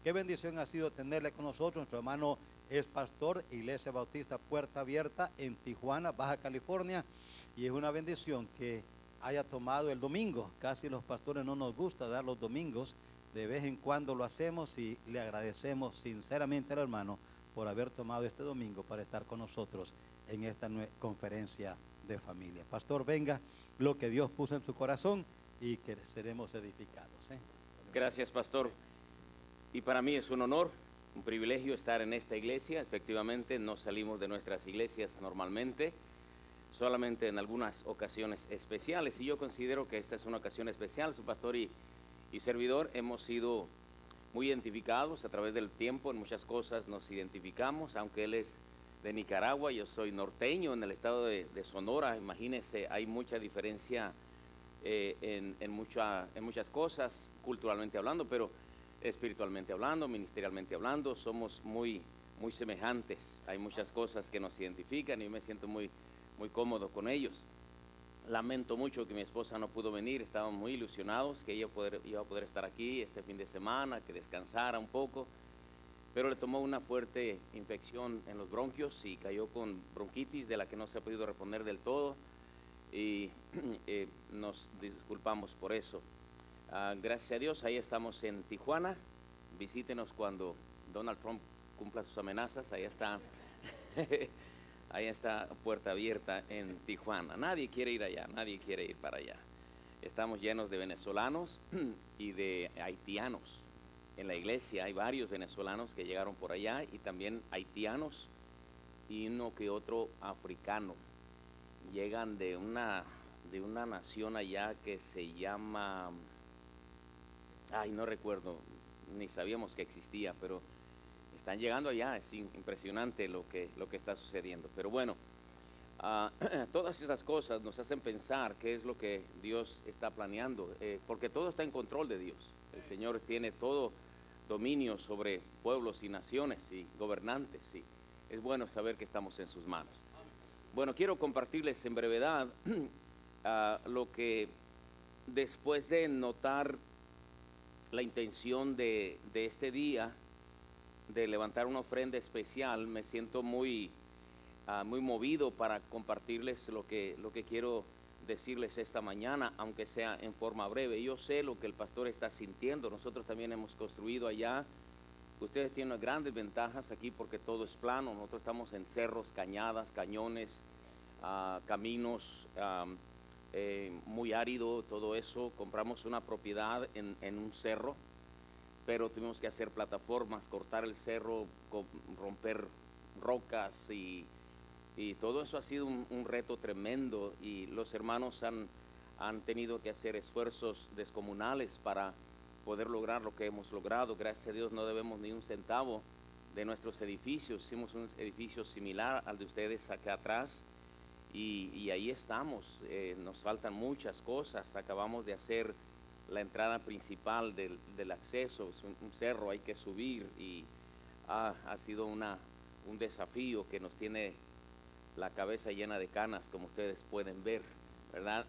qué bendición ha sido tenerle con nosotros. Nuestro hermano es pastor, Iglesia Bautista Puerta Abierta en Tijuana, Baja California, y es una bendición que haya tomado el domingo. Casi los pastores no nos gusta dar los domingos, de vez en cuando lo hacemos y le agradecemos sinceramente al hermano por haber tomado este domingo para estar con nosotros en esta conferencia de familia. Pastor, venga lo que Dios puso en su corazón y que seremos edificados. Gracias, pastor. Y para mí es un honor, un privilegio estar en esta iglesia. Efectivamente, no salimos de nuestras iglesias normalmente, solamente en algunas ocasiones especiales. Y yo considero que esta es una ocasión especial. Su pastor y servidor hemos sido muy identificados a través del tiempo. En muchas cosas nos identificamos, aunque él es de Nicaragua, yo soy norteño en el estado de Sonora. Imagínense, hay mucha diferencia en muchas cosas, culturalmente hablando, pero espiritualmente hablando, ministerialmente hablando, somos muy semejantes. Hay muchas cosas que nos identifican y yo me siento muy cómodo con ellos. Lamento mucho que mi esposa no pudo venir, estábamos muy ilusionados que ella iba a poder estar aquí este fin de semana, que descansara un poco, pero le tomó una fuerte infección en los bronquios y cayó con bronquitis de la que no se ha podido reponer del todo, y nos disculpamos por eso. Gracias a Dios, ahí estamos en Tijuana. Visítenos cuando Donald Trump cumpla sus amenazas. Ahí está ahí está Puerta Abierta en Tijuana. Nadie quiere ir allá, nadie quiere ir para allá. Estamos llenos de venezolanos y de haitianos. En la iglesia hay varios venezolanos que llegaron por allá y también haitianos y uno que otro africano. Llegan de una nación allá que se llama, no recuerdo, ni sabíamos que existía, pero están llegando allá. Es impresionante lo que está sucediendo. Pero bueno, todas estas cosas nos hacen pensar qué es lo que Dios está planeando, porque todo está en control de Dios. El Señor tiene todo dominio sobre pueblos y naciones y gobernantes, y es bueno saber que estamos en sus manos. Bueno, quiero compartirles en brevedad lo que, después de notar la intención de este día de levantar una ofrenda especial, me siento muy movido para compartirles lo que quiero decirles esta mañana, aunque sea en forma breve. Yo sé lo que el pastor está sintiendo. Nosotros también hemos construido allá. Ustedes tienen unas grandes ventajas aquí porque todo es plano. Nosotros estamos en cerros, cañadas, cañones, caminos, muy árido, todo eso. Compramos una propiedad en un cerro, pero tuvimos que hacer plataformas, cortar el cerro, romper rocas y todo eso ha sido un reto tremendo, y los hermanos han tenido que hacer esfuerzos descomunales para poder lograr lo que hemos logrado. Gracias a Dios no debemos ni un centavo de nuestros edificios. Hicimos un edificio similar al de ustedes acá atrás y ahí estamos. Nos faltan muchas cosas. Acabamos de hacer la entrada principal del acceso. Es un cerro, hay que subir, y ha sido un desafío que nos tiene la cabeza llena de canas, como ustedes pueden ver, ¿verdad?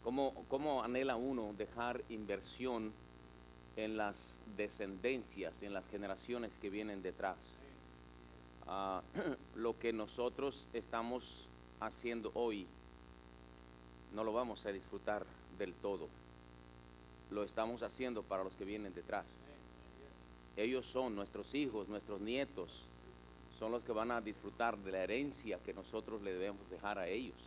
¿Cómo anhela uno dejar inversión en las descendencias, en las generaciones que vienen detrás? Lo que nosotros estamos haciendo hoy no lo vamos a disfrutar del todo. Lo estamos haciendo para los que vienen detrás. Ellos son nuestros hijos, nuestros nietos, son los que van a disfrutar de la herencia que nosotros le debemos dejar a ellos.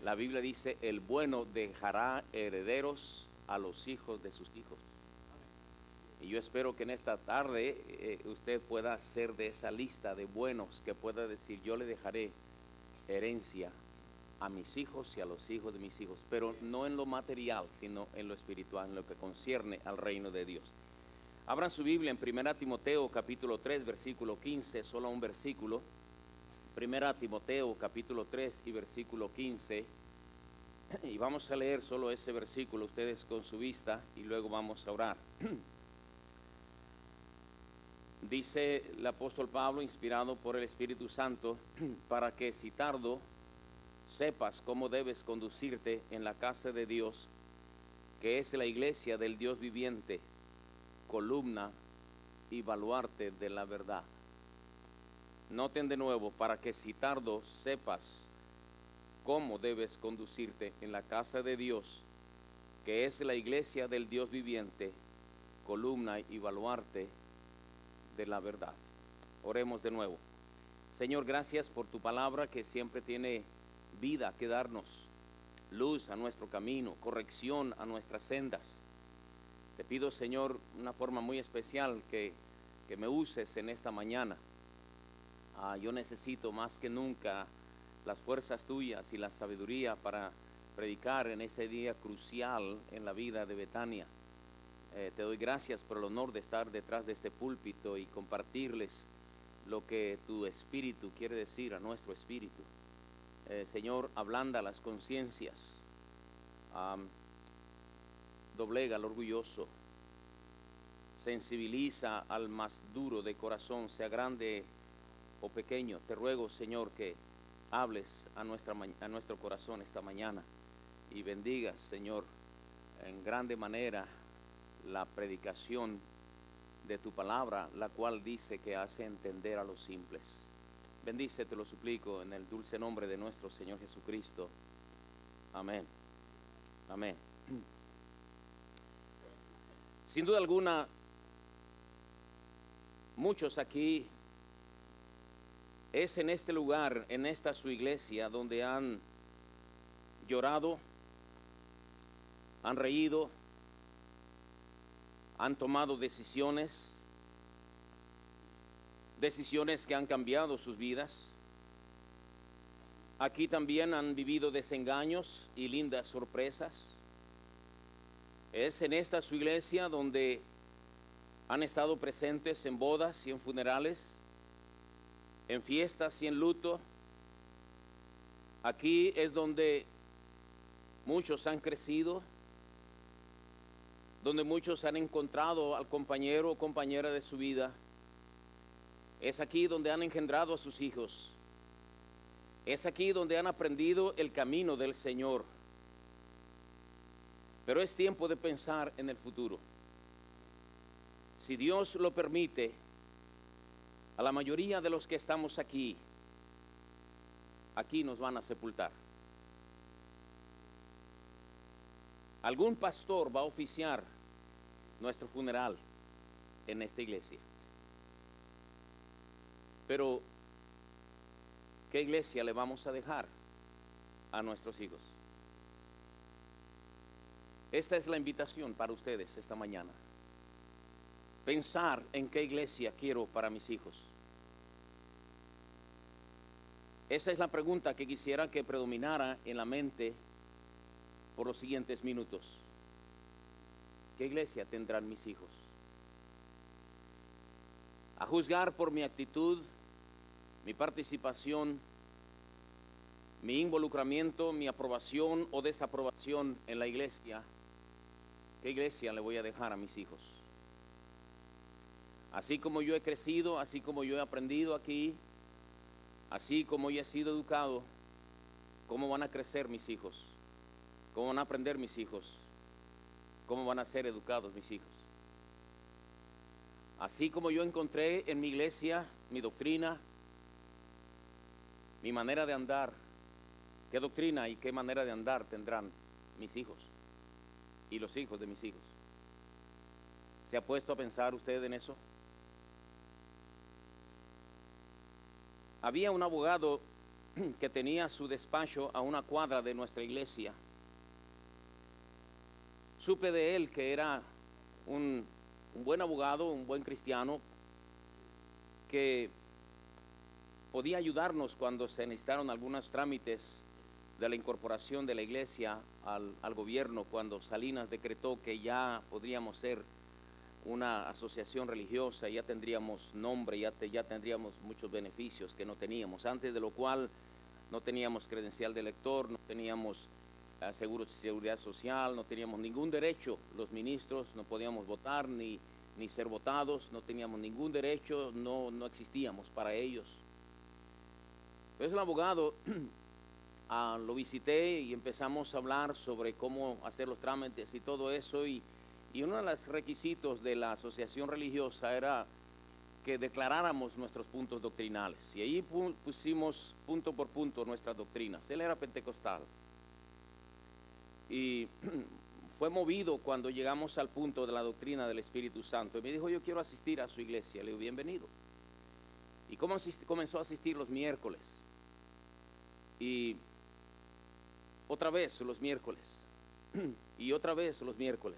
La Biblia dice: el bueno dejará herederos a los hijos de sus hijos. Y yo espero que en esta tarde usted pueda ser de esa lista de buenos, que pueda decir: yo le dejaré herencia a mis hijos y a los hijos de mis hijos, pero no en lo material, sino en lo espiritual, en lo que concierne al reino de Dios. Abran su Biblia en 1 Timoteo capítulo 3, versículo 15, solo un versículo. 1 Timoteo capítulo 3 y versículo 15. Y vamos a leer solo ese versículo, ustedes con su vista, y luego vamos a orar. Dice el apóstol Pablo, inspirado por el Espíritu Santo, para que, si tardo, sepas cómo debes conducirte en la casa de Dios, que es la iglesia del Dios viviente, columna y baluarte de la verdad. Noten de nuevo, para que si tardo sepas cómo debes conducirte en la casa de Dios, que es la iglesia del Dios viviente, columna y baluarte de la verdad. Oremos de nuevo. Señor, gracias por tu palabra que siempre tiene vida que darnos, luz a nuestro camino, corrección a nuestras sendas. Te pido, Señor, una forma muy especial que me uses en esta mañana. Yo necesito más que nunca las fuerzas tuyas y la sabiduría para predicar en ese día crucial en la vida de Betania. Te doy gracias por el honor de estar detrás de este púlpito y compartirles lo que tu espíritu quiere decir a nuestro espíritu. Señor, ablanda las conciencias, doblega al orgulloso, sensibiliza al más duro de corazón, sea grande o pequeño. Te ruego, Señor, que hables a nuestro corazón esta mañana y bendigas, Señor, en grande manera la predicación de tu palabra, la cual dice que hace entender a los simples. Bendice, te lo suplico, en el dulce nombre de nuestro Señor Jesucristo. Amén. Amén. Sin duda alguna, muchos aquí es en este lugar, en esta su iglesia, donde han llorado, han reído, han tomado decisiones que han cambiado sus vidas. Aquí también han vivido desengaños y lindas sorpresas. Es en esta su iglesia donde han estado presentes en bodas y en funerales, en fiestas y en luto. Aquí es donde muchos han crecido, donde muchos han encontrado al compañero o compañera de su vida. Es aquí donde han engendrado a sus hijos. Es aquí donde han aprendido el camino del Señor. Pero es tiempo de pensar en el futuro. Si Dios lo permite, a la mayoría de los que estamos aquí nos van a sepultar. Algún pastor va a oficiar nuestro funeral en esta iglesia. Pero, ¿qué iglesia le vamos a dejar a nuestros hijos? Esta es la invitación para ustedes esta mañana. Pensar en qué iglesia quiero para mis hijos. Esa es la pregunta que quisiera que predominara en la mente por los siguientes minutos. ¿Qué iglesia tendrán mis hijos? A juzgar por mi actitud, mi participación, mi involucramiento, mi aprobación o desaprobación en la iglesia, ¿qué iglesia le voy a dejar a mis hijos? Así como yo he crecido, así como yo he aprendido aquí, así como yo he sido educado, ¿cómo van a crecer mis hijos? ¿Cómo van a aprender mis hijos? ¿Cómo van a ser educados mis hijos? Así como yo encontré en mi iglesia mi doctrina, mi manera de andar, ¿qué doctrina y qué manera de andar tendrán mis hijos y los hijos de mis hijos? ¿Se ha puesto a pensar usted en eso? Había un abogado que tenía su despacho a una cuadra de nuestra iglesia. Supe de él que era un buen abogado, un buen cristiano, que podía ayudarnos cuando se necesitaron algunos trámites de la incorporación de la iglesia al gobierno, cuando Salinas decretó que ya podríamos ser una asociación religiosa, ya tendríamos nombre, ya tendríamos muchos beneficios que no teníamos, antes de lo cual no teníamos credencial de elector, no teníamos seguro de seguridad social, no teníamos ningún derecho, los ministros no podíamos votar ni ser votados, no teníamos ningún derecho, no existíamos para ellos. Entonces el abogado lo visité y empezamos a hablar sobre cómo hacer los trámites y todo eso, y Y uno de los requisitos de la asociación religiosa era que declaráramos nuestros puntos doctrinales. Y ahí pusimos punto por punto nuestras doctrinas. Él era pentecostal. Y fue movido cuando llegamos al punto de la doctrina del Espíritu Santo. Y me dijo, yo quiero asistir a su iglesia. Le digo, bienvenido. Y comenzó a asistir los miércoles. Y otra vez los miércoles. Y otra vez los miércoles.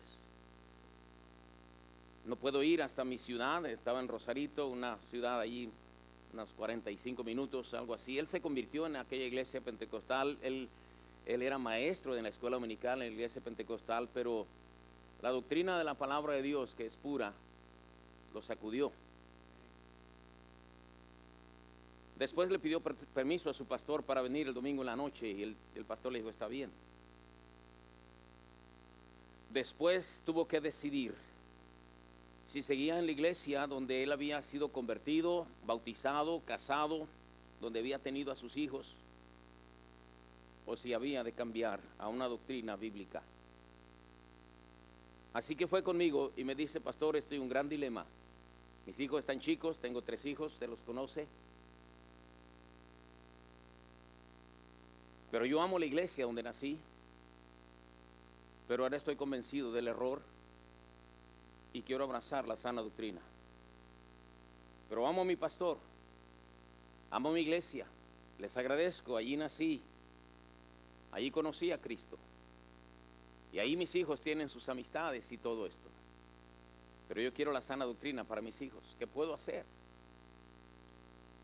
No puedo ir hasta mi ciudad, estaba en Rosarito, una ciudad allí, unos 45 minutos, algo así. Él se convirtió en aquella iglesia pentecostal, él era maestro de la escuela dominical en la iglesia pentecostal, pero la doctrina de la palabra de Dios, que es pura, lo sacudió. Después le pidió permiso a su pastor para venir el domingo en la noche y el pastor le dijo, está bien. Después tuvo que decidir si seguía en la iglesia donde él había sido convertido, bautizado, casado, donde había tenido a sus hijos, o si había de cambiar a una doctrina bíblica. Así que fue conmigo y me dice, pastor, estoy en un gran dilema. Mis hijos están chicos, tengo 3 hijos, se los conoce. Pero yo amo la iglesia donde nací, pero ahora estoy convencido del error y quiero abrazar la sana doctrina. Pero amo a mi pastor, amo a mi iglesia, les agradezco, allí nací, allí conocí a Cristo. Y ahí mis hijos tienen sus amistades y todo esto. Pero yo quiero la sana doctrina para mis hijos. ¿Qué puedo hacer?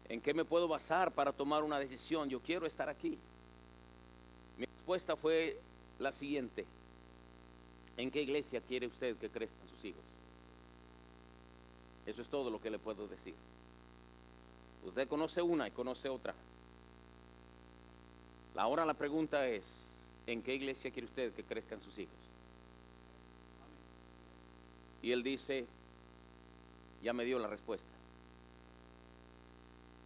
¿En qué me puedo basar para tomar una decisión? Yo quiero estar aquí. Mi respuesta fue la siguiente. ¿En qué iglesia quiere usted que crezcan sus hijos? Eso es todo lo que le puedo decir. Usted conoce una y conoce otra. Ahora la pregunta es, ¿en qué iglesia quiere usted que crezcan sus hijos? Y él dice, ya me dio la respuesta.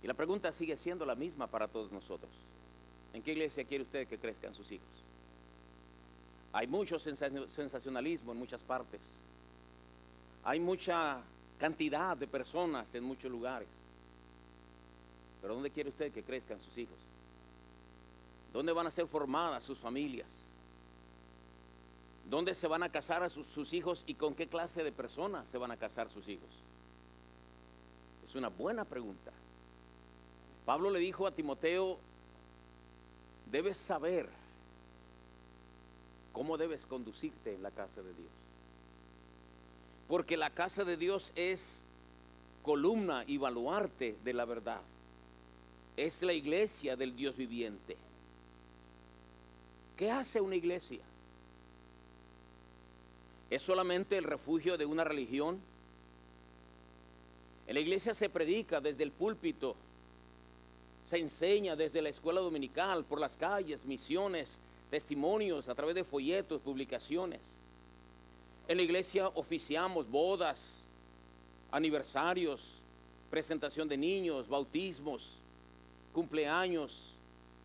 Y la pregunta sigue siendo la misma para todos nosotros. ¿En qué iglesia quiere usted que crezcan sus hijos? Hay mucho sensacionalismo en muchas partes. Hay mucha cantidad de personas en muchos lugares. Pero ¿dónde quiere usted que crezcan sus hijos? ¿Dónde van a ser formadas sus familias? ¿Dónde se van a casar a sus hijos y con qué clase de personas se van a casar sus hijos? Es una buena pregunta. Pablo le dijo a Timoteo, debes saber cómo debes conducirte en la casa de Dios. Porque la casa de Dios es columna y baluarte de la verdad. Es la iglesia del Dios viviente. ¿Qué hace una iglesia? ¿Es solamente el refugio de una religión? En la iglesia se predica desde el púlpito, se enseña desde la escuela dominical, por las calles, misiones, testimonios, a través de folletos, publicaciones. En la iglesia oficiamos bodas, aniversarios, presentación de niños, bautismos, cumpleaños,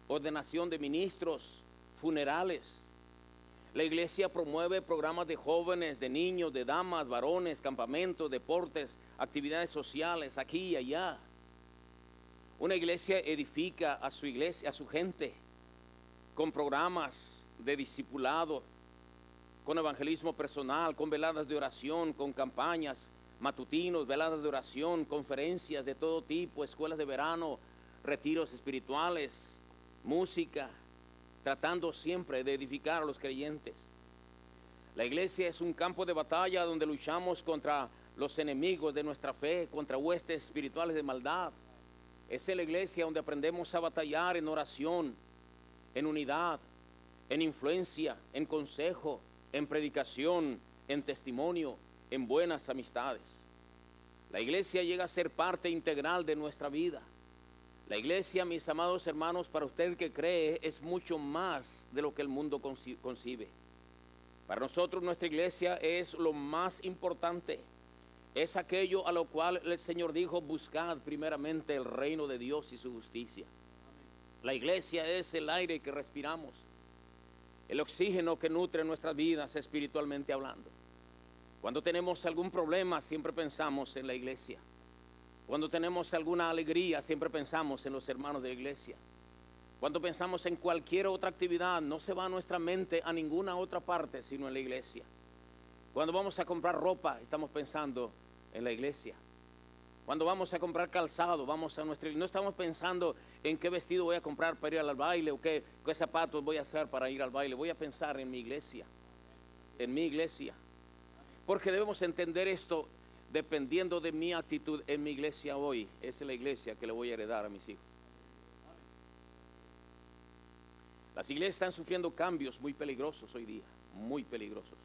ordenación de ministros, funerales. La iglesia promueve programas de jóvenes, de niños, de damas, varones, campamentos, deportes, actividades sociales aquí y allá. Una iglesia edifica a su iglesia, a su gente, con programas de discipulado, con evangelismo personal, con veladas de oración, con campañas matutinos, veladas de oración, conferencias de todo tipo, escuelas de verano, retiros espirituales, música, tratando siempre de edificar a los creyentes. La iglesia es un campo de batalla donde luchamos contra los enemigos de nuestra fe, contra huestes espirituales de maldad. Es la iglesia donde aprendemos a batallar en oración, en unidad, en influencia, en consejo, en predicación, en testimonio, en buenas amistades. La iglesia llega a ser parte integral de nuestra vida. La iglesia, mis amados hermanos, para usted que cree, es mucho más de lo que el mundo concibe. Para nosotros nuestra iglesia es lo más importante. Es aquello a lo cual el Señor dijo, buscad primeramente el reino de Dios y su justicia. La iglesia es el aire que respiramos, el oxígeno que nutre nuestras vidas espiritualmente hablando. Cuando tenemos algún problema, siempre pensamos en la iglesia. Cuando tenemos alguna alegría, siempre pensamos en los hermanos de la iglesia. Cuando pensamos en cualquier otra actividad, no se va nuestra mente a ninguna otra parte sino en la iglesia. Cuando vamos a comprar ropa, estamos pensando en la iglesia. Cuando vamos a comprar calzado, vamos a nuestra iglesia. No estamos pensando en qué vestido voy a comprar para ir al baile o qué zapatos voy a hacer para ir al baile. Voy a pensar en mi iglesia, en mi iglesia. Porque debemos entender esto dependiendo de mi actitud en mi iglesia hoy. Esa es la iglesia que le voy a heredar a mis hijos. Las iglesias están sufriendo cambios muy peligrosos hoy día, muy peligrosos.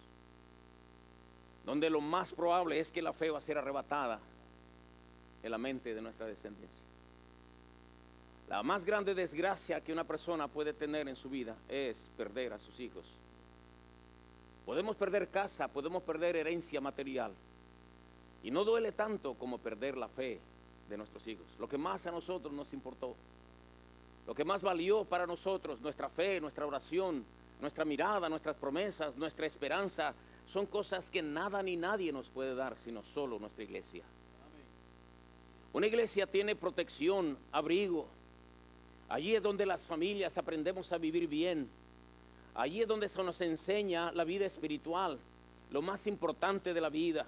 Donde lo más probable es que la fe va a ser arrebatada en la mente de nuestra descendencia. La más grande desgracia que una persona puede tener en su vida es perder a sus hijos. Podemos perder casa, podemos perder herencia material. Y no duele tanto como perder la fe de nuestros hijos. Lo que más a nosotros nos importó, lo que más valió para nosotros, nuestra fe, nuestra oración, nuestra mirada, nuestras promesas, nuestra esperanza, son cosas que nada ni nadie nos puede dar, sino solo nuestra iglesia. Una iglesia tiene protección, abrigo. Allí es donde las familias aprendemos a vivir bien. Allí es donde se nos enseña la vida espiritual, lo más importante de la vida.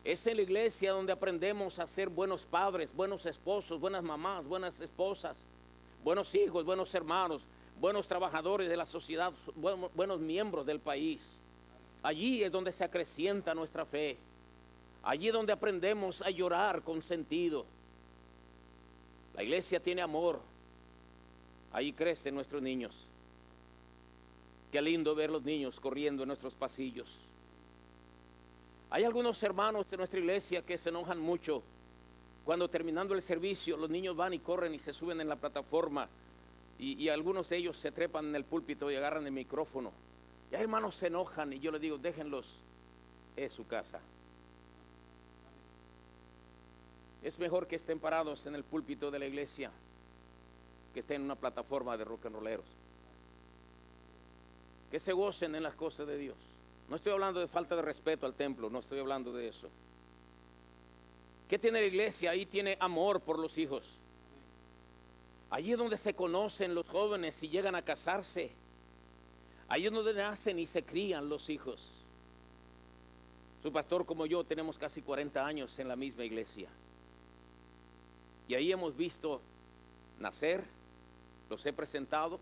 Es en la iglesia donde aprendemos a ser buenos padres, buenos esposos, buenas mamás, buenas esposas, buenos hijos, buenos hermanos, buenos trabajadores de la sociedad, buenos miembros del país. Allí es donde se acrecienta nuestra fe. Allí es donde aprendemos a llorar con sentido. La iglesia tiene amor. Ahí crecen nuestros niños. Qué lindo ver los niños corriendo en nuestros pasillos. Hay algunos hermanos de nuestra iglesia que se enojan mucho cuando terminando el servicio los niños van y corren y se suben en la plataforma y algunos de ellos se trepan en el púlpito y agarran el micrófono. Y hay hermanos se enojan y yo les digo, déjenlos, es su casa. Es mejor que estén parados en el púlpito de la iglesia que estén en una plataforma de rock and rolleros. Que se gocen en las cosas de Dios. No estoy hablando de falta de respeto al templo, no estoy hablando de eso. ¿Qué tiene la iglesia? Ahí tiene amor por los hijos. Allí es donde se conocen los jóvenes y llegan a casarse. Allí es donde nacen y se crían los hijos. Su pastor como yo tenemos casi 40 años en la misma iglesia. Y ahí hemos visto nacer, los he presentado,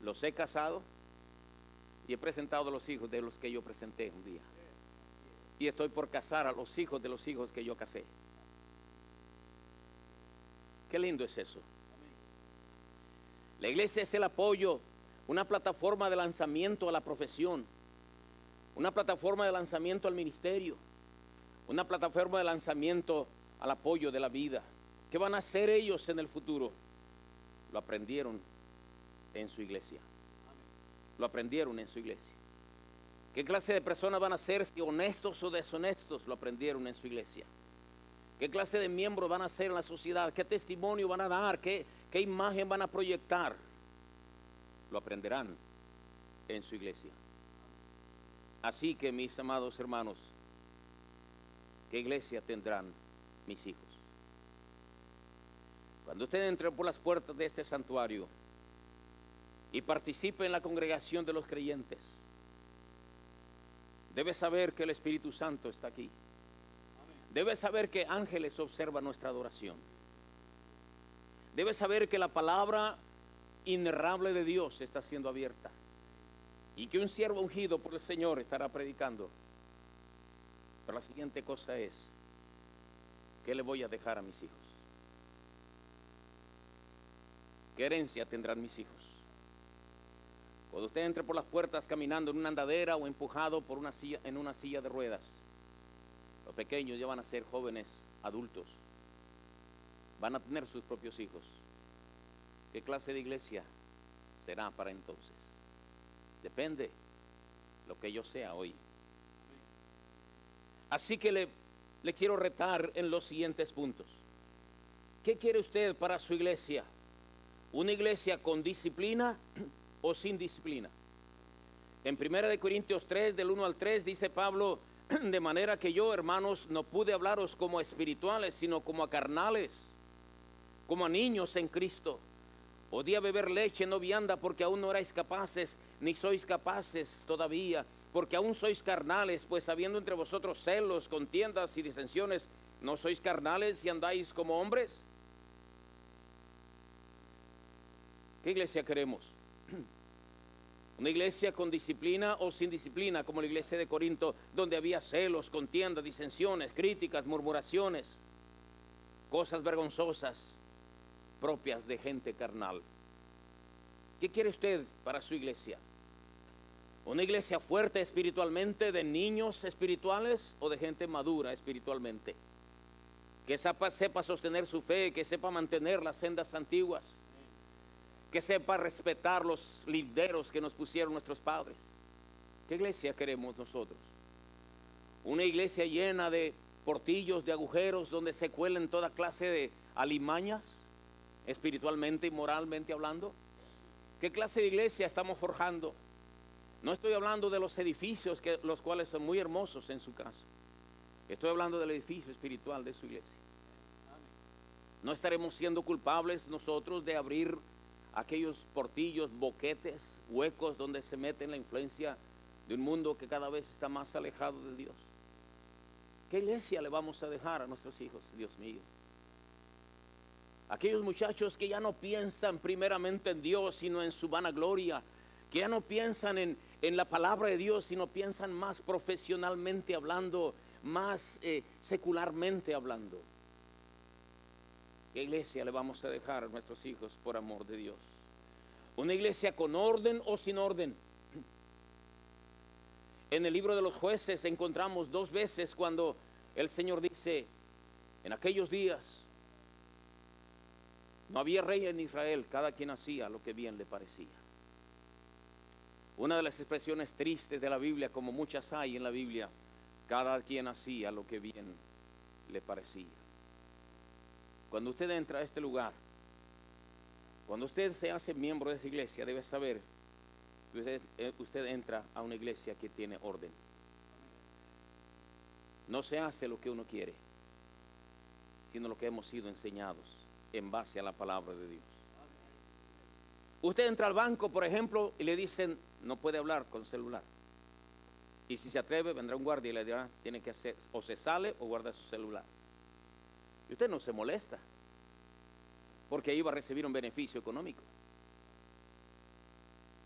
los he casado y he presentado a los hijos de los que yo presenté un día. Y estoy por casar a los hijos de los hijos que yo casé. Qué lindo es eso. La iglesia es el apoyo, una plataforma de lanzamiento a la profesión, una plataforma de lanzamiento al ministerio, una plataforma de lanzamiento al apoyo de la vida. ¿Qué van a hacer ellos en el futuro? Lo aprendieron en su iglesia. Lo aprendieron en su iglesia. ¿Qué clase de personas van a ser, si honestos o deshonestos? Lo aprendieron en su iglesia. ¿Qué clase de miembros van a ser en la sociedad? ¿Qué testimonio van a dar? ¿Qué imagen van a proyectar? Lo aprenderán en su iglesia. Así que, mis amados hermanos, ¿qué iglesia tendrán mis hijos? Cuando usted entre por las puertas de este santuario y participe en la congregación de los creyentes, debe saber que el Espíritu Santo está aquí. Debe saber que ángeles observan nuestra adoración. Debe saber que la palabra inerrable de Dios está siendo abierta y que un siervo ungido por el Señor estará predicando. Pero la siguiente cosa es, ¿qué le voy a dejar a mis hijos? ¿Qué herencia tendrán mis hijos? Cuando usted entre por las puertas caminando en una andadera o empujado por una silla, en una silla de ruedas, los pequeños ya van a ser jóvenes adultos, van a tener sus propios hijos. ¿Qué clase de iglesia será para entonces? Depende lo que yo sea hoy. Así que le quiero retar en los siguientes puntos. ¿Qué quiere usted para su iglesia? ¿Una iglesia con disciplina o sin disciplina? En 1 Corintios 3, del 1 al 3, dice Pablo, de manera que yo, hermanos, no pude hablaros como a espirituales, sino como a carnales, como a niños en Cristo. Podía beber leche, no vianda, porque aún no erais capaces, ni sois capaces todavía, porque aún sois carnales, pues habiendo entre vosotros celos, contiendas y disensiones, ¿no sois carnales y andáis como hombres? ¿Qué iglesia queremos? ¿Una iglesia con disciplina o sin disciplina, como la iglesia de Corinto, donde había celos, contiendas, disensiones, críticas, murmuraciones, cosas vergonzosas propias de gente carnal? ¿Qué quiere usted para su iglesia? ¿Una iglesia fuerte espiritualmente, de niños espirituales o de gente madura espiritualmente? Que sepa sostener su fe, que sepa mantener las sendas antiguas, que sepa respetar los linderos que nos pusieron nuestros padres. ¿Qué iglesia queremos nosotros? Una iglesia llena de portillos, de agujeros, donde se cuelen toda clase de alimañas, espiritualmente y moralmente hablando. ¿Qué clase de iglesia estamos forjando? No estoy hablando de los edificios, los cuales son muy hermosos en su caso. Estoy hablando del edificio espiritual de su iglesia. No estaremos siendo culpables nosotros de abrir aquellos portillos, boquetes, huecos donde se mete la influencia de un mundo que cada vez está más alejado de Dios. ¿Qué iglesia le vamos a dejar a nuestros hijos, Dios mío? Aquellos muchachos que ya no piensan primeramente en Dios, sino en su vanagloria, que ya no piensan en la palabra de Dios, sino piensan más profesionalmente hablando, más secularmente hablando. ¿Qué iglesia le vamos a dejar a nuestros hijos por amor de Dios? ¿Una iglesia con orden o sin orden? En el libro de los Jueces encontramos 2 veces cuando el Señor dice, en aquellos días no había rey en Israel, cada quien hacía lo que bien le parecía. Una de las expresiones tristes de la Biblia, como muchas hay en la Biblia, cada quien hacía lo que bien le parecía. Cuando usted entra a este lugar, cuando usted se hace miembro de esta iglesia, debe saber que usted entra a una iglesia que tiene orden. No se hace lo que uno quiere, sino lo que hemos sido enseñados en base a la palabra de Dios. Usted entra al banco, por ejemplo, y le dicen, no puede hablar con celular. Y si se atreve, vendrá un guardia y le dirá, tiene que hacer, o se sale o guarda su celular. Y usted no se molesta, porque ahí va a recibir un beneficio económico.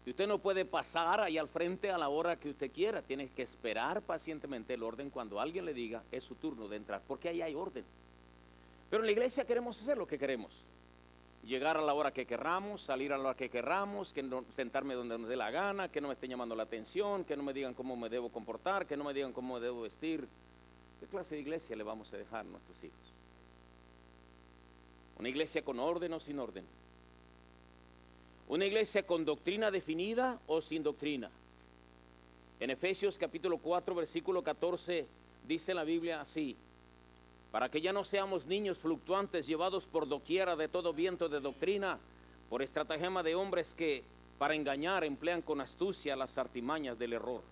Y usted no puede pasar ahí al frente a la hora que usted quiera, tiene que esperar pacientemente el orden cuando alguien le diga, es su turno de entrar, porque ahí hay orden. Pero en la iglesia queremos hacer lo que queremos. Llegar a la hora que querramos, salir a la hora que querramos, que no, sentarme donde nos dé la gana, que no me estén llamando la atención, que no me digan cómo me debo comportar, que no me digan cómo me debo vestir. ¿Qué clase de iglesia le vamos a dejar a nuestros hijos? ¿Una iglesia con orden o sin orden? ¿Una iglesia con doctrina definida o sin doctrina? En Efesios capítulo 4, versículo 14, dice la Biblia así: para que ya no seamos niños fluctuantes, llevados por doquiera de todo viento de doctrina, por estratagema de hombres que para engañar emplean con astucia las artimañas del error.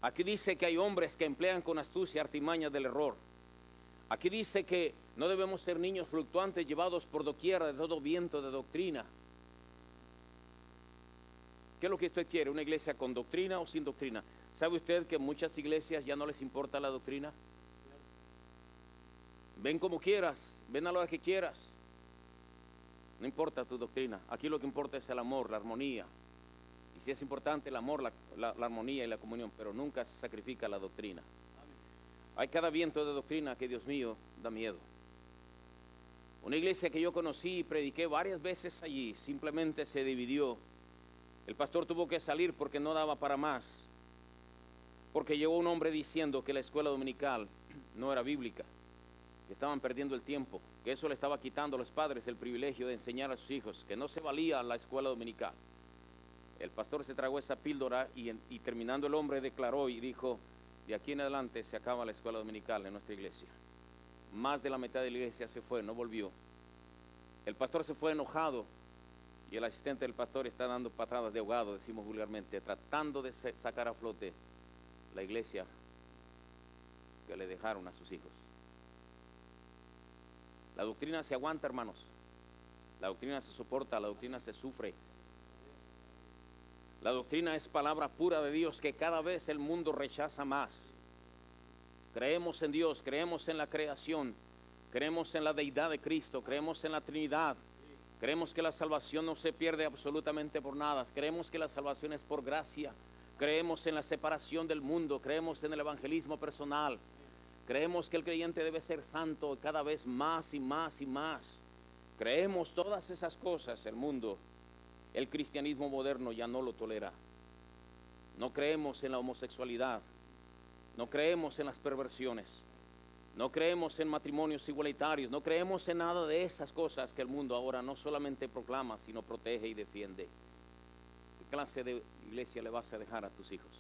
Aquí dice que hay hombres que emplean con astucia artimañas del error. Aquí dice que no debemos ser niños fluctuantes, llevados por doquiera de todo viento de doctrina. ¿Qué es lo que usted quiere? ¿Una iglesia con doctrina o sin doctrina? ¿Sabe usted que en muchas iglesias ya no les importa la doctrina? Ven como quieras, ven a la hora que quieras. No importa tu doctrina. Aquí lo que importa es el amor, la armonía. Y si es importante el amor, la armonía y la comunión, pero nunca se sacrifica la doctrina. Hay cada viento de doctrina que, Dios mío, da miedo. Una iglesia que yo conocí y prediqué varias veces allí, simplemente se dividió. El pastor tuvo que salir porque no daba para más. Porque llegó un hombre diciendo que la escuela dominical no era bíblica, que estaban perdiendo el tiempo, que eso le estaba quitando a los padres el privilegio de enseñar a sus hijos, que no se valía la escuela dominical. El pastor se tragó esa píldora y terminando el hombre declaró y dijo: de aquí en adelante se acaba la escuela dominical en nuestra iglesia. Más de la mitad de la iglesia se fue, no volvió. El pastor se fue enojado y el asistente del pastor está dando patadas de ahogado, decimos vulgarmente, tratando de sacar a flote la iglesia que le dejaron a sus hijos. La doctrina se aguanta, hermanos. La doctrina se soporta, la doctrina se sufre. La doctrina es palabra pura de Dios que cada vez el mundo rechaza más. Creemos en Dios, creemos en la creación, creemos en la deidad de Cristo, creemos en la Trinidad. Creemos que la salvación no se pierde absolutamente por nada. Creemos que la salvación es por gracia. Creemos en la separación del mundo. Creemos en el evangelismo personal. Creemos que el creyente debe ser santo cada vez más y más y más. Creemos todas esas cosas. El mundo, el cristianismo moderno ya no lo tolera. No creemos en la homosexualidad. No creemos en las perversiones. No creemos en matrimonios igualitarios, no creemos en nada de esas cosas que el mundo ahora no solamente proclama, sino protege y defiende. ¿Qué clase de iglesia le vas a dejar a tus hijos?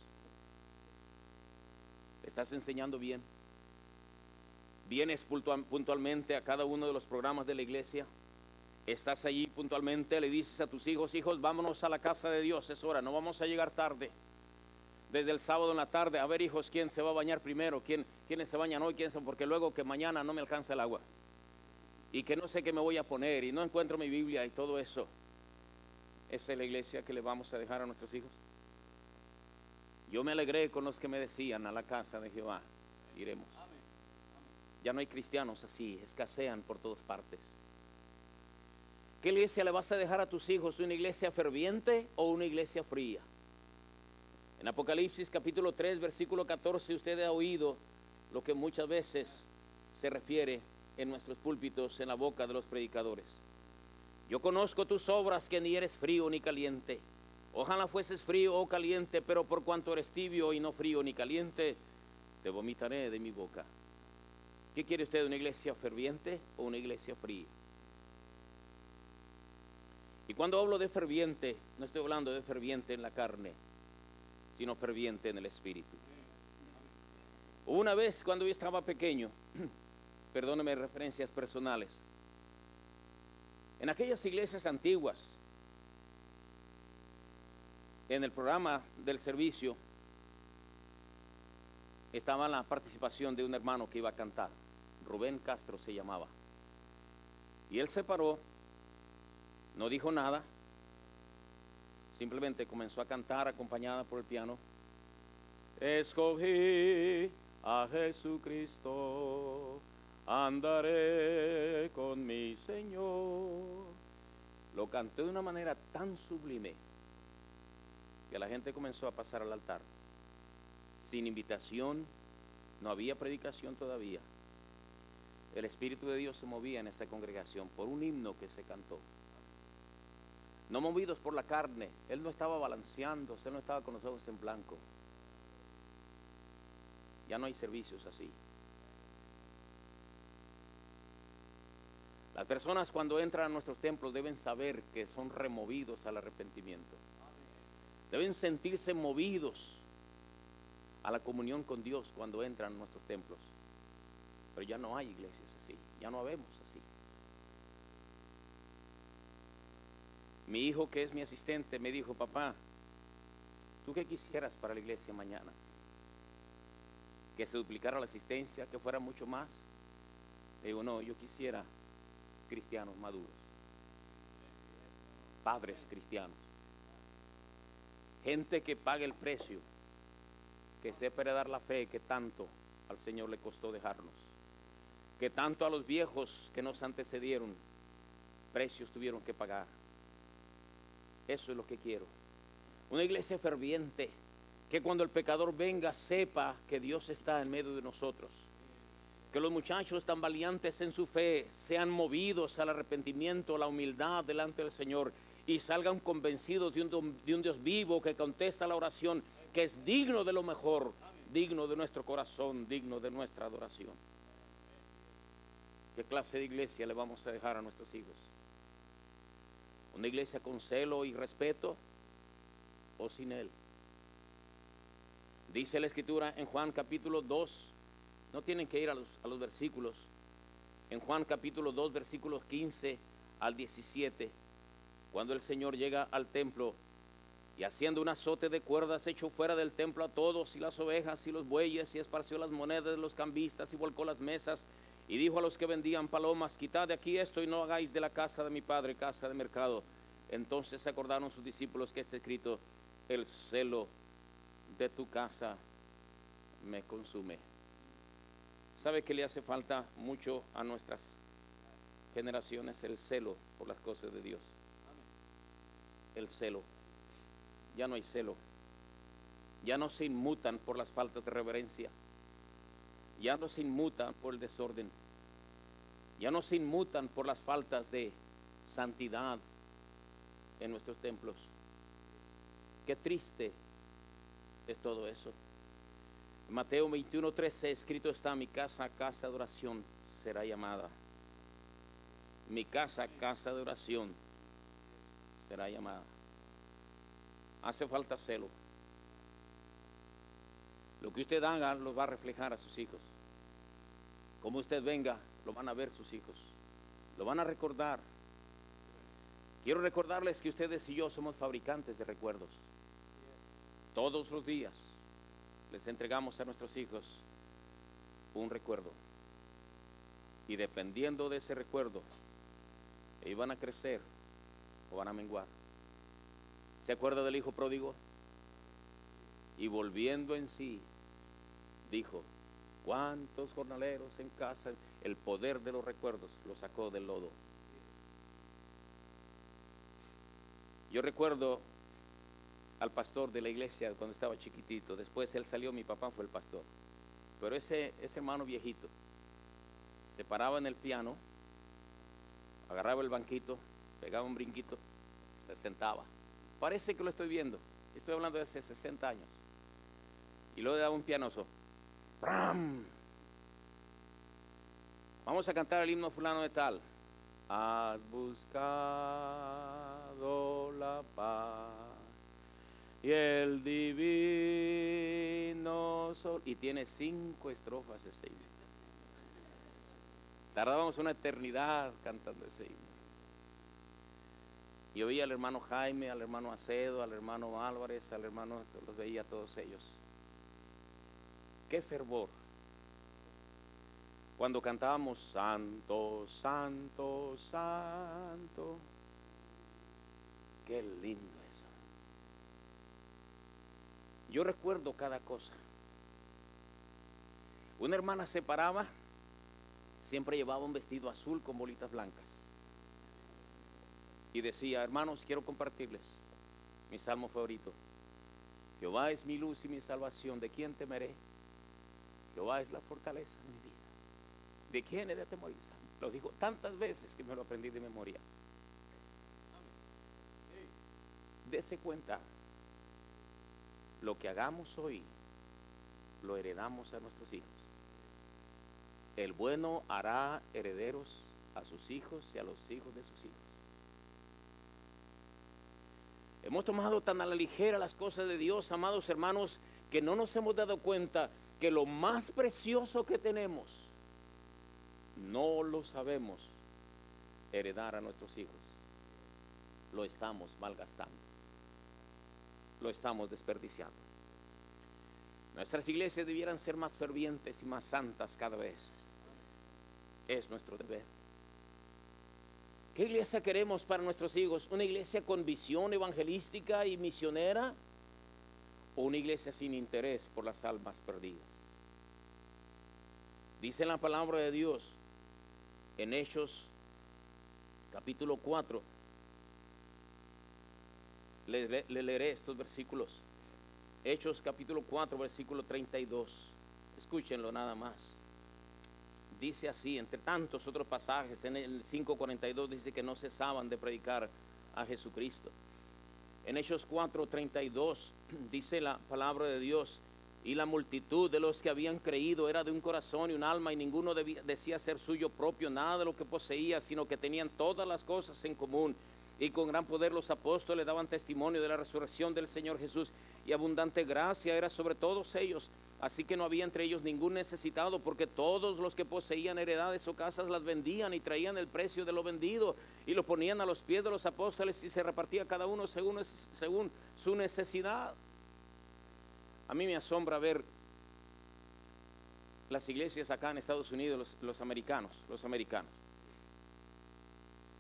¿Estás enseñando bien? ¿Vienes puntualmente a cada uno de los programas de la iglesia? ¿Estás allí puntualmente? Le dices a tus hijos, hijos, vámonos a la casa de Dios, es hora, no vamos a llegar tarde. Desde el sábado en la tarde, a ver hijos, ¿quién se va a bañar primero? ¿Quiénes se bañan hoy? Porque luego que mañana no me alcanza el agua. Y que no sé qué me voy a poner y no encuentro mi Biblia y todo eso. ¿Esa es la iglesia que le vamos a dejar a nuestros hijos? Yo me alegré con los que me decían, a la casa de Jehová iremos. Ya no hay cristianos así, escasean por todas partes. ¿Qué iglesia le vas a dejar a tus hijos? ¿Una iglesia ferviente o una iglesia fría? En Apocalipsis capítulo 3, versículo 14, usted ha oído lo que muchas veces se refiere en nuestros púlpitos, en la boca de los predicadores. Yo conozco tus obras, que ni eres frío ni caliente. Ojalá fueses frío o caliente, pero por cuanto eres tibio y no frío ni caliente, te vomitaré de mi boca. ¿Qué quiere usted, una iglesia ferviente o una iglesia fría? Y cuando hablo de ferviente, no estoy hablando de ferviente en la carne, sino ferviente en el espíritu. Una vez cuando yo estaba pequeño, perdóneme referencias personales, en aquellas iglesias antiguas, en el programa del servicio, estaba la participación de un hermano que iba a cantar, Rubén Castro se llamaba, y él se paró, no dijo nada, simplemente comenzó a cantar acompañada por el piano. Escogí a Jesucristo, andaré con mi Señor. Lo canté de una manera tan sublime que la gente comenzó a pasar al altar. Sin invitación, no había predicación todavía. El Espíritu de Dios se movía en esa congregación por un himno que se cantó. No movidos por la carne, él no estaba balanceándose, él no estaba con los ojos en blanco. Ya no hay servicios así. Las personas cuando entran a nuestros templos deben saber que son removidos al arrepentimiento. Deben sentirse movidos a la comunión con Dios cuando entran a nuestros templos. Pero ya no hay iglesias así, ya no vemos así. Mi hijo, que es mi asistente, me dijo, papá, ¿tú qué quisieras para la iglesia mañana? Que se duplicara la asistencia, que fuera mucho más. Le digo, no, yo quisiera cristianos maduros, padres cristianos, gente que pague el precio, que sepa heredar la fe que tanto al Señor le costó dejarnos, que tanto a los viejos que nos antecedieron precios tuvieron que pagar. Eso es lo que quiero. Una iglesia ferviente, que cuando el pecador venga sepa que Dios está en medio de nosotros. Que los muchachos tan valientes en su fe sean movidos al arrepentimiento, a la humildad delante del Señor y salgan convencidos de un Dios vivo que contesta la oración, que es digno de lo mejor, digno de nuestro corazón, digno de nuestra adoración. ¿Qué clase de iglesia le vamos a dejar a nuestros hijos? ¿Una iglesia con celo y respeto o sin él? Dice la Escritura en Juan capítulo 2, no tienen que ir a los versículos, en Juan capítulo 2 versículos 15 al 17, Cuando el Señor llega al templo y haciendo un azote de cuerdas echó fuera del templo a todos y las ovejas y los bueyes y esparció las monedas de los cambistas y volcó las mesas y dijo a los que vendían palomas, quitad de aquí esto y no hagáis de la casa de mi padre casa de mercado. Entonces se acordaron sus discípulos que está escrito, el celo de tu casa me consume. ¿Sabe que le hace falta mucho a nuestras generaciones? El celo por las cosas de Dios. El celo. Ya no hay celo. Ya no se inmutan por las faltas de reverencia. Ya no se inmutan por el desorden. Ya no se inmutan por las faltas de santidad en nuestros templos. Qué triste es todo eso. En Mateo 21:13 escrito está, mi casa, casa de oración será llamada. Mi casa, casa de oración será llamada. Hace falta celo. Lo que usted haga lo va a reflejar a sus hijos. Como usted venga, lo van a ver sus hijos. Lo van a recordar. Quiero recordarles que ustedes y yo somos fabricantes de recuerdos. Todos los días les entregamos a nuestros hijos un recuerdo. Y dependiendo de ese recuerdo, ellos van a crecer o van a menguar. ¿Se acuerda del hijo pródigo? Y volviendo en sí, dijo, ¿cuántos jornaleros en casa? El poder de los recuerdos lo sacó del lodo. Yo recuerdo al pastor de la iglesia cuando estaba chiquitito. Después él salió, mi papá fue el pastor. Pero ese hermano viejito se paraba en el piano, agarraba el banquito, pegaba un brinquito, se sentaba. Parece que lo estoy viendo. Estoy hablando de hace 60 años. Y luego le daba un pianoso. ¡Bram! Vamos a cantar el himno fulano de tal. Has buscado la paz y el divino sol. Y tiene 5 estrofas ese himno. Tardábamos una eternidad cantando ese himno. Y oía al hermano Jaime, al hermano Acedo, al hermano Álvarez, al hermano, los veía a todos ellos. Qué fervor. Cuando cantábamos Santo, Santo, Santo. Qué lindo eso. Yo recuerdo cada cosa. Una hermana se paraba, siempre llevaba un vestido azul con bolitas blancas. Y decía, hermanos, quiero compartirles mi salmo favorito. Jehová es mi luz y mi salvación, ¿de quién temeré? Jehová es la fortaleza de mi vida. ¿De quién he de atemorizar? Lo dijo tantas veces que me lo aprendí de memoria. Dese cuenta, lo que hagamos hoy, lo heredamos a nuestros hijos. El bueno hará herederos a sus hijos y a los hijos de sus hijos. Hemos tomado tan a la ligera las cosas de Dios, amados hermanos, que no nos hemos dado cuenta que lo más precioso que tenemos no lo sabemos heredar a nuestros hijos. Lo estamos malgastando. Lo estamos desperdiciando. Nuestras iglesias debieran ser más fervientes y más santas cada vez. Es nuestro deber. ¿Qué iglesia queremos para nuestros hijos? ¿Una iglesia con visión evangelística y misionera? ¿O una iglesia sin interés por las almas perdidas? Dice la palabra de Dios en Hechos capítulo 4. Le leeré estos versículos. Hechos capítulo 4, versículo 32. Escúchenlo nada más. Dice así, entre tantos otros pasajes, en el 5:42 dice que no cesaban de predicar a Jesucristo. En Hechos 4:32 dice la palabra de Dios, y la multitud de los que habían creído era de un corazón y un alma, y ninguno decía ser suyo propio nada de lo que poseía, sino que tenían todas las cosas en común. Y con gran poder los apóstoles daban testimonio de la resurrección del Señor Jesús, y abundante gracia era sobre todos ellos. Así que no había entre ellos ningún necesitado, porque todos los que poseían heredades o casas las vendían y traían el precio de lo vendido y lo ponían a los pies de los apóstoles, y se repartía cada uno según su necesidad. A mí me asombra ver las iglesias acá en Estados Unidos, los americanos.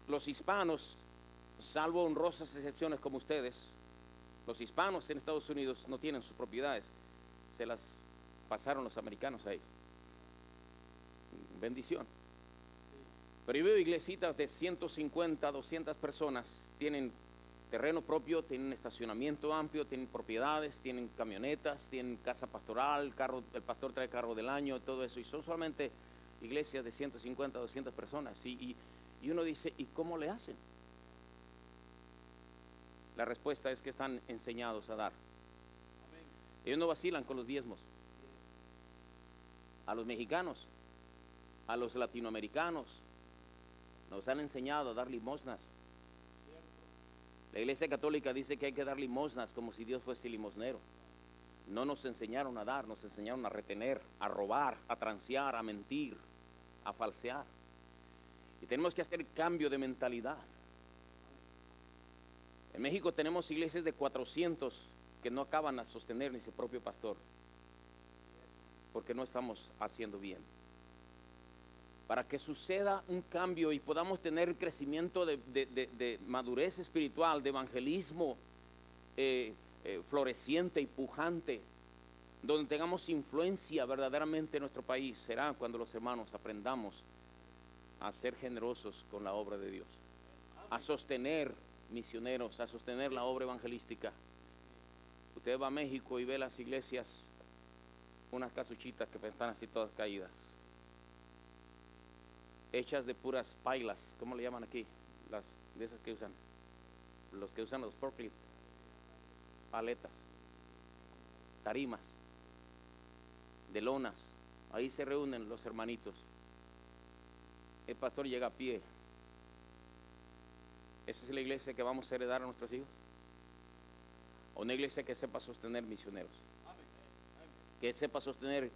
Los hispanos, salvo honrosas excepciones como ustedes, los hispanos en Estados Unidos no tienen sus propiedades, se las pasaron los americanos a ellos. Bendición. Pero yo veo iglesitas de 150, 200 personas, tienen terreno propio, tienen estacionamiento amplio, tienen propiedades, tienen camionetas, tienen casa pastoral, el pastor trae carro del año, todo eso, y son solamente iglesias de 150, 200 personas, y uno dice, ¿y cómo le hacen? La respuesta es que están enseñados a dar. Ellos no vacilan con los diezmos. A los mexicanos, a los latinoamericanos, nos han enseñado a dar limosnas. La Iglesia Católica dice que hay que dar limosnas como si Dios fuese limosnero. No nos enseñaron a dar, nos enseñaron a retener, a robar, a transear, a mentir, a falsear. Y tenemos que hacer cambio de mentalidad. En México tenemos iglesias de 400 que no acaban a sostener ni su propio pastor, porque no estamos haciendo bien. Para que suceda un cambio y podamos tener crecimiento de madurez espiritual, de evangelismo floreciente y pujante, donde tengamos influencia verdaderamente en nuestro país, será cuando los hermanos aprendamos a ser generosos con la obra de Dios, a sostener misioneros, a sostener la obra evangelística. Usted va a México y ve las iglesias, unas casuchitas que están así todas caídas, hechas de puras pailas, ¿cómo le llaman aquí? Las de esas que usan, los que usan los forklift, paletas, tarimas, de lonas. Ahí se reúnen los hermanitos. El pastor llega a pie. ¿Esa es la iglesia que vamos a heredar a nuestros hijos? ¿O una iglesia que sepa sostener misioneros? Que sepa sostener,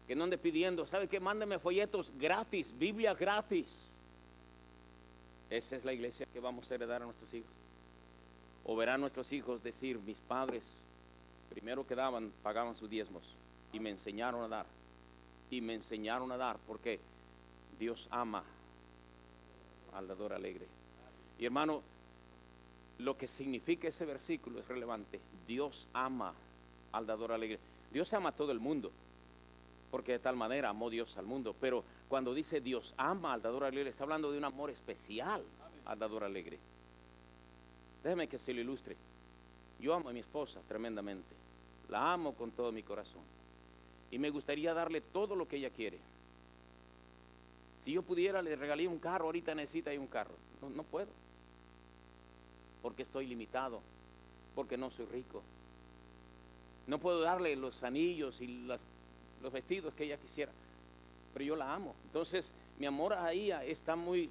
que no ande pidiendo, ¿sabe qué? Mándeme folletos gratis, Biblia gratis. ¿Esa es la iglesia que vamos a heredar a nuestros hijos? ¿O verán nuestros hijos decir, mis padres primero que daban, pagaban sus diezmos y me enseñaron a dar? Y me enseñaron a dar porque Dios ama al dador alegre. Y hermano, lo que significa ese versículo es relevante. Dios ama al dador alegre. Dios ama a todo el mundo, porque de tal manera amó Dios al mundo. Pero cuando dice Dios ama al dador alegre, está hablando de un amor especial al dador alegre. Déjeme que se lo ilustre. Yo amo a mi esposa tremendamente. La amo con todo mi corazón. Y me gustaría darle todo lo que ella quiere. Si yo pudiera, le regalé un carro. Ahorita necesita un carro. No puedo. Porque estoy limitado. Porque no soy rico. No puedo darle los anillos y los vestidos que ella quisiera. Pero yo la amo. Entonces, mi amor a ella está muy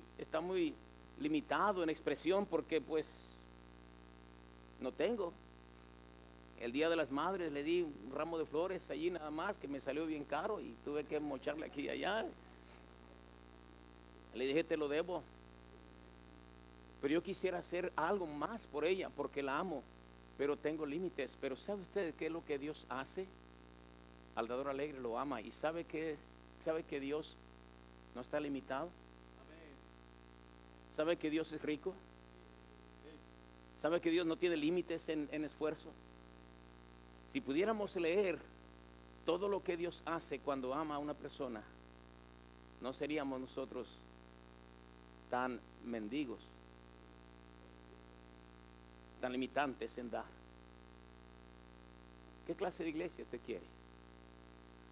limitado en expresión porque pues no tengo. El Día de las Madres le di un ramo de flores allí nada más, que me salió bien caro y tuve que mocharle aquí y allá. Le dije, te lo debo. Pero yo quisiera hacer algo más por ella porque la amo, pero tengo límites. Pero ¿sabe usted qué es lo que Dios hace? Al dador alegre lo ama. ¿Y sabe que Dios no está limitado? ¿Sabe que Dios es rico? ¿Sabe que Dios no tiene límites en esfuerzo? Si pudiéramos leer todo lo que Dios hace cuando ama a una persona, no seríamos nosotros tan mendigos, tan limitantes en dar. ¿Qué clase de iglesia usted quiere?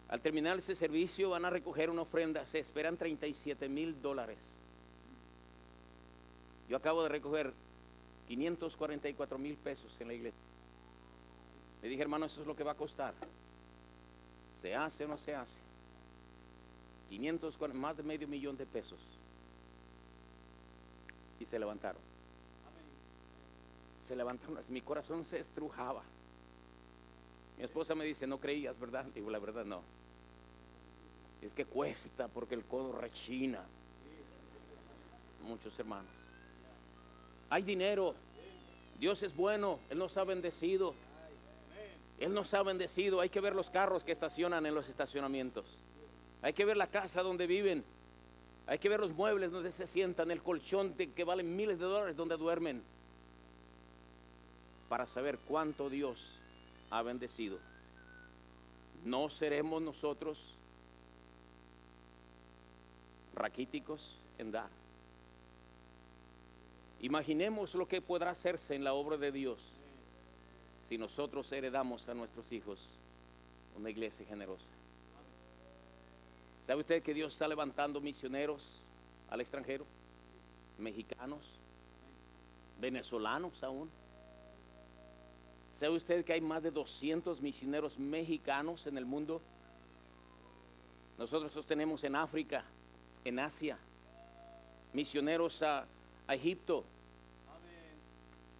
Al terminar ese servicio van a recoger una ofrenda, se esperan $37,000. Yo acabo de recoger 544,000 pesos en la iglesia. Le dije, hermano, eso es lo que va a costar. ¿Se hace o no se hace? Más de $500,000 pesos. Y se levantaron. se levantaron así, mi corazón se estrujaba. Mi esposa me dice, no creías, ¿verdad? Digo, la verdad no. Es que cuesta porque el codo rechina. Muchos hermanos. Hay dinero. Dios es bueno. Él nos ha bendecido. Él nos ha bendecido. Hay que ver los carros que estacionan en los estacionamientos. Hay que ver la casa donde viven. Hay que ver los muebles donde se sientan, el colchón que vale miles de dólares donde duermen, para saber cuánto Dios ha bendecido. No seremos nosotros raquíticos en dar. Imaginemos lo que podrá hacerse en la obra de Dios si nosotros heredamos a nuestros hijos una iglesia generosa. ¿Sabe usted que Dios está levantando misioneros al extranjero? Mexicanos, venezolanos aún. ¿Sabe usted que hay más de 200 misioneros mexicanos en el mundo? Nosotros los tenemos en África, en Asia, misioneros a Egipto,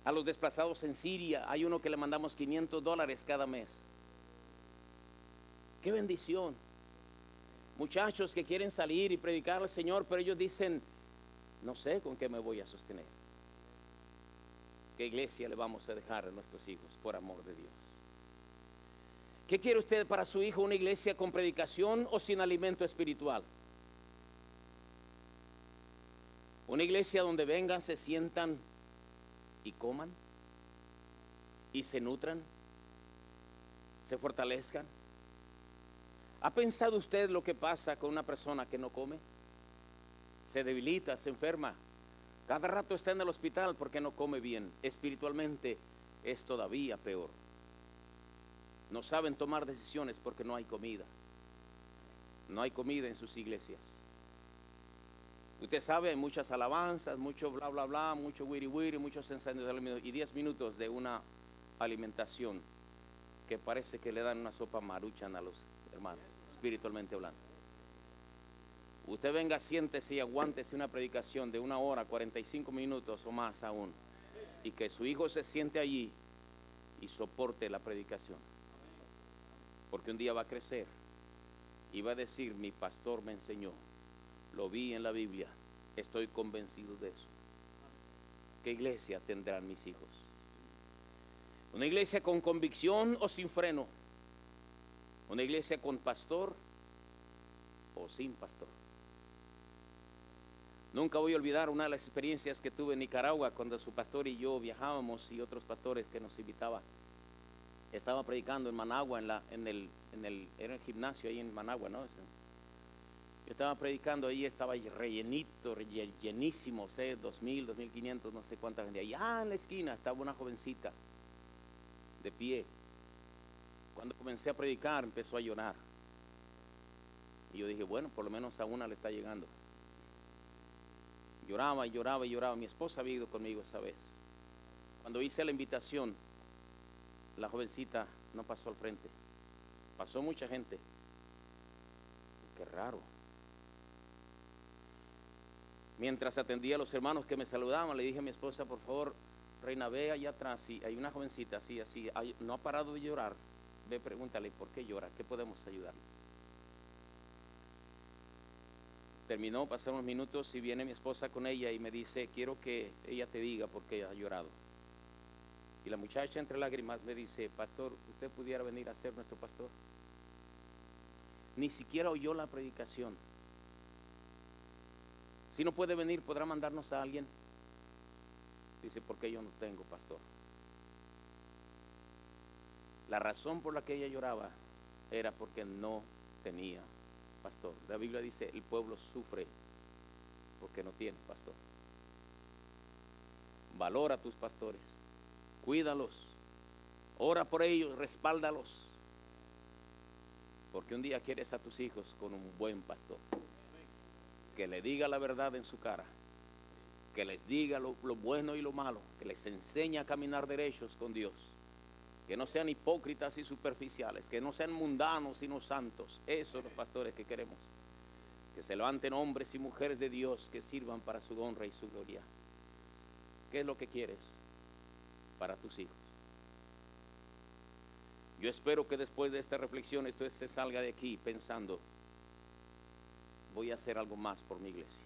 a los desplazados en Siria. Hay uno que le mandamos $500 cada mes. ¡Qué bendición! Muchachos que quieren salir y predicar al Señor, pero ellos dicen, no sé con qué me voy a sostener. ¿Qué iglesia le vamos a dejar a nuestros hijos por amor de Dios? ¿Qué quiere usted para su hijo? ¿Una iglesia con predicación o sin alimento espiritual? Una iglesia donde vengan, se sientan y coman y se nutran, se fortalezcan. ¿Ha pensado usted lo que pasa con una persona que no come? Se debilita, se enferma. Cada rato está en el hospital porque no come bien. Espiritualmente es todavía peor. No saben tomar decisiones porque no hay comida. No hay comida en sus iglesias. Usted sabe, hay muchas alabanzas, mucho bla bla bla, mucho wiri wiri, muchos encendidos y 10 minutos de una alimentación que parece que le dan una sopa maruchan a los hermanos, espiritualmente hablando. Usted venga, siéntese y aguántese una predicación de 1 hora, 45 minutos o más aún, y que su hijo se siente allí y soporte la predicación, porque un día va a crecer y va a decir, mi pastor me enseñó, lo vi en la Biblia, estoy convencido de eso. ¿Qué iglesia tendrán mis hijos? ¿Una iglesia con convicción o sin freno? ¿Una iglesia con pastor o sin pastor? Nunca voy a olvidar una de las experiencias que tuve en Nicaragua cuando su pastor y yo viajábamos y otros pastores que nos invitaban. Estaba predicando en Managua, era el gimnasio ahí en Managua, ¿no? Yo estaba predicando ahí, estaba rellenito, llenísimo, 2,000, 2,500, no sé cuánta gente. Allá en la esquina estaba una jovencita de pie. Cuando comencé a predicar empezó a llorar. Y yo dije, bueno, por lo menos a una le está llegando. Lloraba y lloraba y lloraba. Mi esposa había ido conmigo esa vez. Cuando hice la invitación, la jovencita no pasó al frente. Pasó mucha gente. Qué raro. Mientras atendía a los hermanos que me saludaban, le dije a mi esposa, por favor, Reina, ve allá atrás, y hay una jovencita así, no ha parado de llorar. Ve, pregúntale, ¿por qué llora? ¿Qué podemos ayudarle? Terminó, pasaron unos minutos y viene mi esposa con ella y me dice, quiero que ella te diga por qué ha llorado. Y la muchacha entre lágrimas me dice, pastor, ¿usted pudiera venir a ser nuestro pastor? Ni siquiera oyó la predicación. Si no puede venir, ¿podrá mandarnos a alguien? Dice, porque yo no tengo pastor. La razón por la que ella lloraba era porque no tenía pastor. La Biblia dice, el pueblo sufre porque no tiene pastor. Valora a tus pastores, cuídalos, ora por ellos, respáldalos, porque un día quieres a tus hijos con un buen pastor, que le diga la verdad en su cara, que les diga lo bueno y lo malo, que les enseñe a caminar derechos con Dios, que no sean hipócritas y superficiales, que no sean mundanos sino santos. Esos son los pastores que queremos, que se levanten hombres y mujeres de Dios que sirvan para su honra y su gloria. ¿Qué es lo que quieres para tus hijos. Yo espero que después de esta reflexión usted se salga de aquí pensando, voy a hacer algo más por mi iglesia,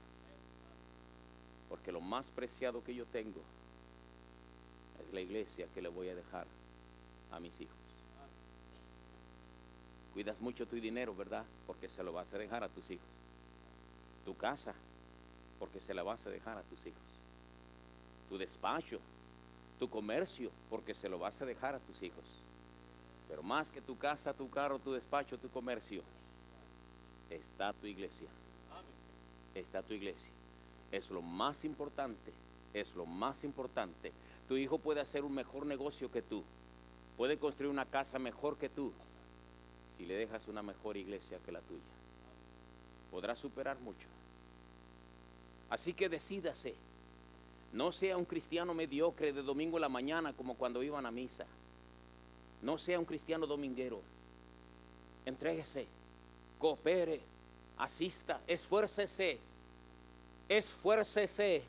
porque lo más preciado que yo tengo es la iglesia que le voy a dejar a mis hijos. Cuidas mucho tu dinero, ¿verdad? Porque se lo vas a dejar a tus hijos. Tu casa, porque se la vas a dejar a tus hijos. Tu despacho, tu comercio, porque se lo vas a dejar a tus hijos. Pero más que tu casa, tu carro, tu despacho, tu comercio, está tu iglesia. Está tu iglesia. Es lo más importante, es lo más importante. Tu hijo puede hacer un mejor negocio que tú, puede construir una casa mejor que tú, si le dejas una mejor iglesia que la tuya. Podrás superar mucho. Así que decídase. No sea un cristiano mediocre de domingo en la mañana como cuando iban a misa. No sea un cristiano dominguero. Entréguese, coopere, asista, esfuércese. Esfuércese.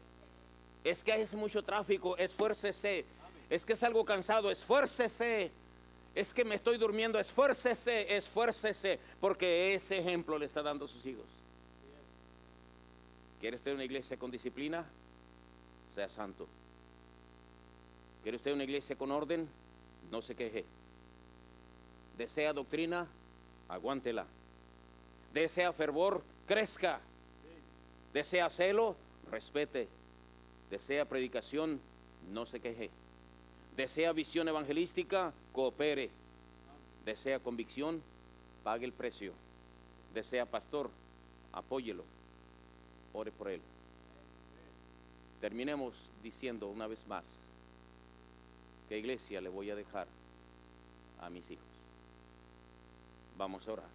Es que hay mucho tráfico, esfuércese. Es que es algo cansado, esfuércese. Es que me estoy durmiendo, esfuércese, esfuércese, porque ese ejemplo le está dando a sus hijos. ¿Quiere usted una iglesia con disciplina? Sea santo. ¿Quiere usted una iglesia con orden? No se queje. ¿Desea doctrina? Aguántela. ¿Desea fervor? Crezca. ¿Desea celo? Respete. ¿Desea predicación? No se queje. ¿Desea visión evangelística? Coopere. ¿Desea convicción? Pague el precio. ¿Desea pastor? Apóyelo. Ore por él. Terminemos diciendo una vez más, ¿qué iglesia le voy a dejar a mis hijos? Vamos a orar.